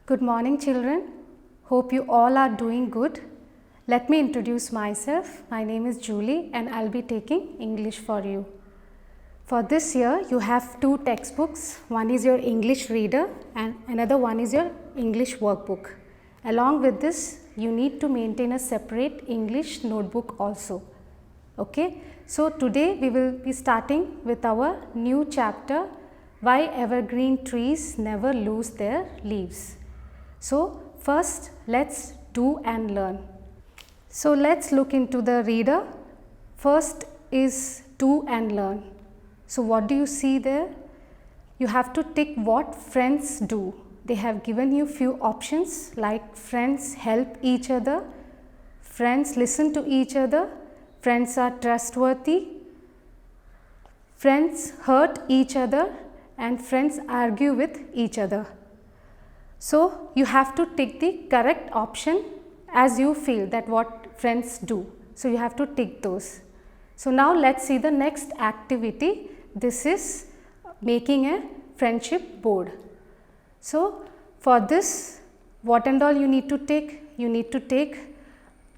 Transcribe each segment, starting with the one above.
Good morning, children. Hope you all are doing good. Let me introduce myself. My name is Julie and I'll be taking English for you. For this year, you have two textbooks. One is your English reader and another one is your English workbook. Along with this, you need to maintain a separate English notebook also. Okay. So today we will be starting with our new chapter, Why Evergreen Trees Never Lose Their Leaves. So first let's do and learn. So let's look into the reader. First is do and learn. So what do you see there? You have to tick what friends do. They have given you few options like friends help each other, friends listen to each other, friends are trustworthy, friends hurt each other, and friends argue with each other. So you have to tick the correct option as you feel that what friends do. So you have to tick those. So now let's see the next activity. This is making a friendship board. So for this, what and all you need to take? You need to take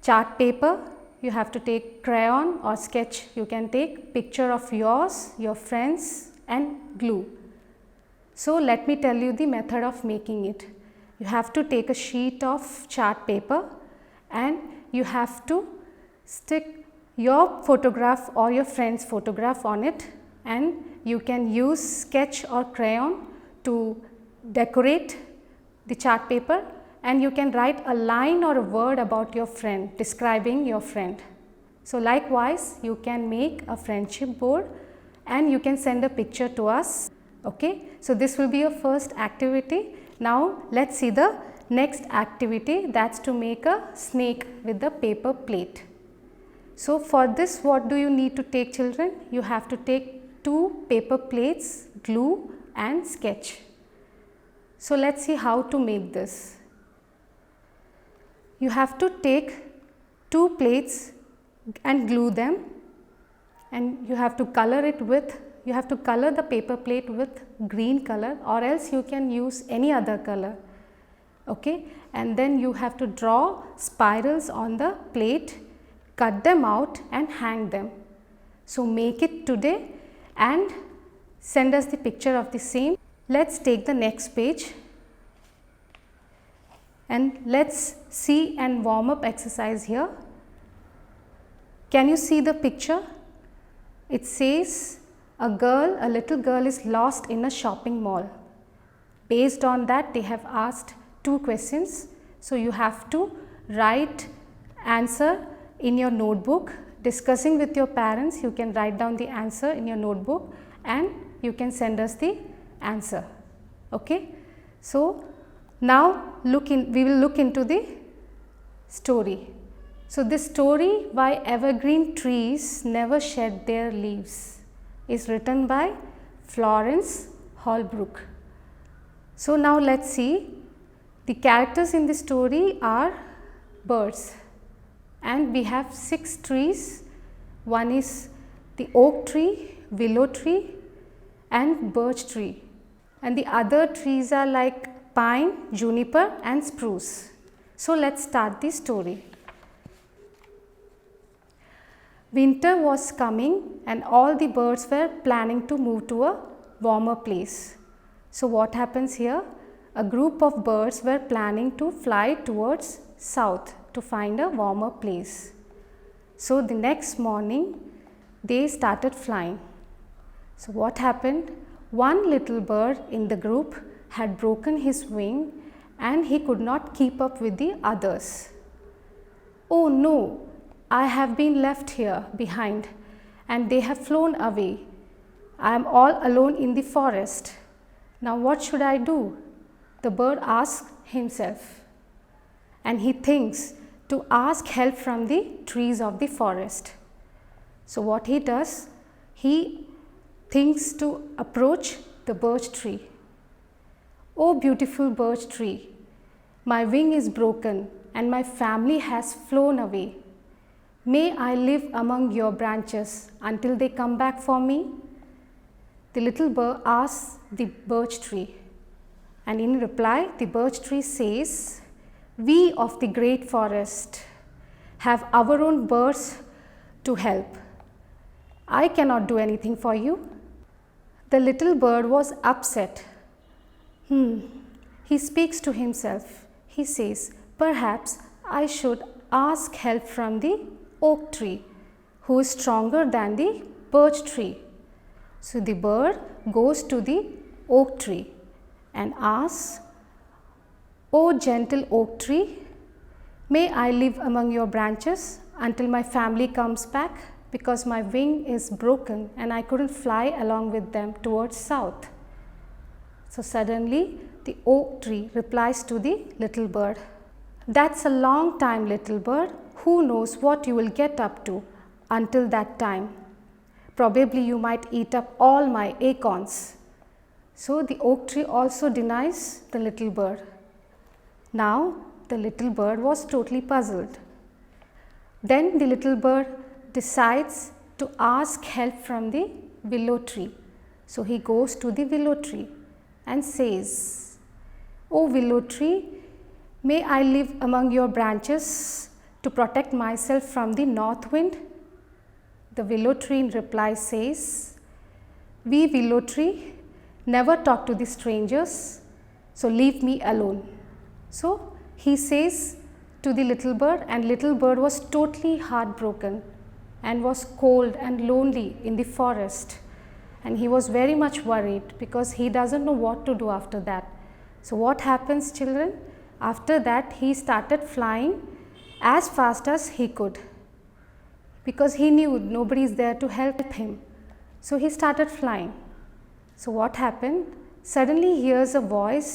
chart paper. You have to take crayon or sketch. You can take picture of yours, your friends, and glue. So let me tell you the method of making it. You have to take a sheet of chart paper and you have to stick your photograph or your friend's photograph on it, and you can use sketch or crayon to decorate the chart paper, and you can write a line or a word about your friend, describing your friend. So likewise, you can make a friendship board and you can send a picture to us. Okay, so this will be your first activity. Now let's see the next activity, that's to make a snake with the paper plate. So for this, what do you need to take, children? You have to take two paper plates, glue and sketch. So let's see how to make this. You have to take two plates and glue them, and you have to color the paper plate with green color, or else you can use any other color. Okay, and then you have to draw spirals on the plate, cut them out and hang them. So make it today and send us the picture of the same. Let's take the next page and let's see and warm up exercise here. Can you see the picture? It says a little girl is lost in a shopping mall. Based on that, they have asked two questions. So you have to write answer in your notebook. Discussing with your parents, you can write down the answer in your notebook and you can send us the answer. Okay. So now we will look into the story. So this story, Why Evergreen Trees Never Shed Their Leaves, is written by Florence Holbrook. So now let's see. The characters in the story are birds, and we have 6 trees. One is the oak tree, willow tree and birch tree, and the other trees are like pine, juniper and spruce. So let's start the story. Winter was coming and all the birds were planning to move to a warmer place. So what happens here? A group of birds were planning to fly towards south to find a warmer place. So the next morning they started flying. So what happened? One little bird in the group had broken his wing and he could not keep up with the others. Oh no! I have been left here behind and they have flown away. I am all alone in the forest. Now what should I do? The bird asks himself, and he thinks to ask help from the trees of the forest. So what he does? He thinks to approach the birch tree. Oh beautiful birch tree, my wing is broken and my family has flown away. May I live among your branches until they come back for me? The little bird asks the birch tree. And in reply, the birch tree says, "We of the great forest have our own birds to help. I cannot do anything for you." The little bird was upset. He speaks to himself. He says, "Perhaps I should ask help from the oak tree, who is stronger than the birch tree." So the bird goes to the oak tree and asks, "O gentle oak tree, may I live among your branches until my family comes back, because my wing is broken and I couldn't fly along with them towards south." So suddenly the oak tree replies to the little bird, "That's a long time, little bird. Who knows what you will get up to until that time? Probably you might eat up all my acorns." So the oak tree also denies the little bird. Now the little bird was totally puzzled. Then the little bird decides to ask help from the willow tree. So he goes to the willow tree and says, "O willow tree, may I live among your branches to protect myself from the north wind?" The willow tree in reply says, "We willow tree never talk to the strangers, so leave me alone." So he says to the little bird, and little bird was totally heartbroken and was cold and lonely in the forest, and he was very much worried because he doesn't know what to do after that. So what happens, children? After that he started flying as fast as he could, because he knew nobody is there to help him. So he started flying. So what happened? Suddenly he hears a voice,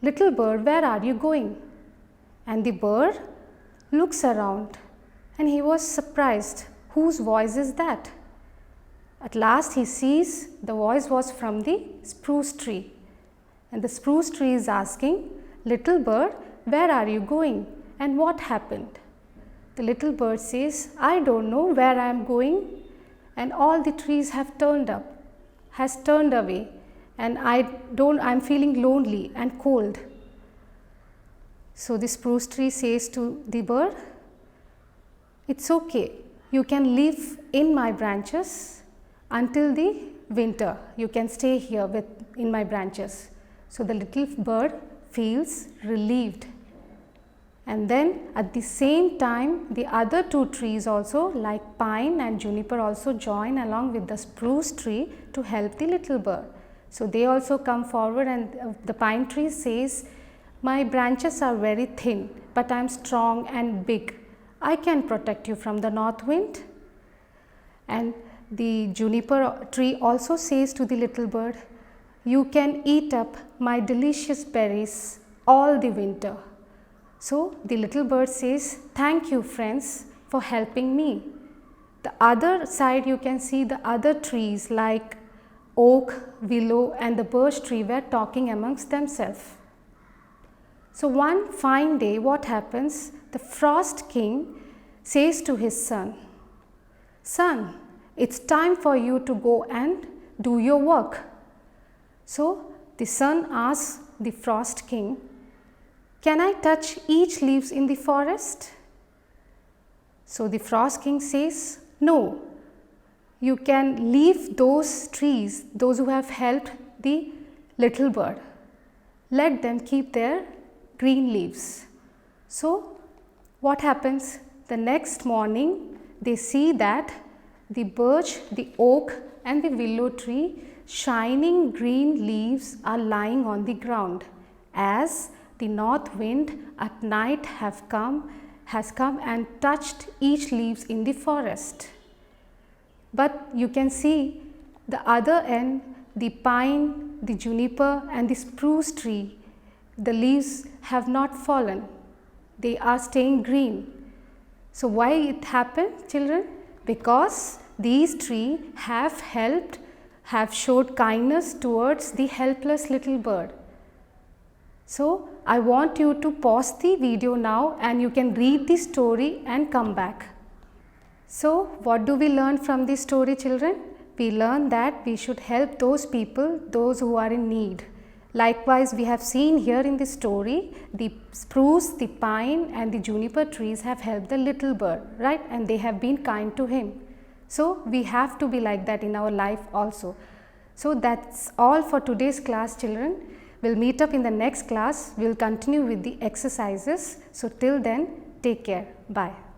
"Little bird, where are you going?" And the bird looks around and he was surprised. Whose voice is that? At last he sees the voice was from the spruce tree. And the spruce tree is asking, "Little bird, where are you going and what happened?" The little bird says, "I don't know where I am going, and all the trees have turned away, and I'm feeling lonely and cold." So the spruce tree says to the bird, "It's okay, you can live in my branches until the winter. You can stay here in my branches." So the little bird feels relieved. And then at the same time, the other two trees also, like pine and juniper, also join along with the spruce tree to help the little bird. So they also come forward, and the pine tree says, "My branches are very thin, but I am strong and big. I can protect you from the north wind." And the juniper tree also says to the little bird, "You can eat up my delicious berries all the winter." So the little bird says, "Thank you, friends, for helping me." The other side, you can see the other trees like oak, willow and the birch tree were talking amongst themselves. So one fine day, what happens? The frost king says to his son, "Son, it's time for you to go and do your work." So the son asks the frost king, "Can I touch each leaves in the forest?" So the frost king says, "No, you can leave those trees, those who have helped the little bird. Let them keep their green leaves." So what happens? The next morning they see that the birch, the oak and the willow tree, shining green leaves are lying on the ground, as the north wind at night has come and touched each leaves in the forest. But you can see the other end, the pine, the juniper and the spruce tree, the leaves have not fallen. They are staying green. So why it happened, children? Because these trees have showed kindness towards the helpless little bird. So I want you to pause the video now and you can read the story and come back. So what do we learn from this story, children? We learn that we should help those people, those who are in need. Likewise, we have seen here in the story, the spruce, the pine and the juniper trees have helped the little bird, right? And they have been kind to him. So, we have to be like that in our life also. So, that's all for today's class, children. We'll meet up in the next class. We'll continue with the exercises. So, till then, take care. Bye.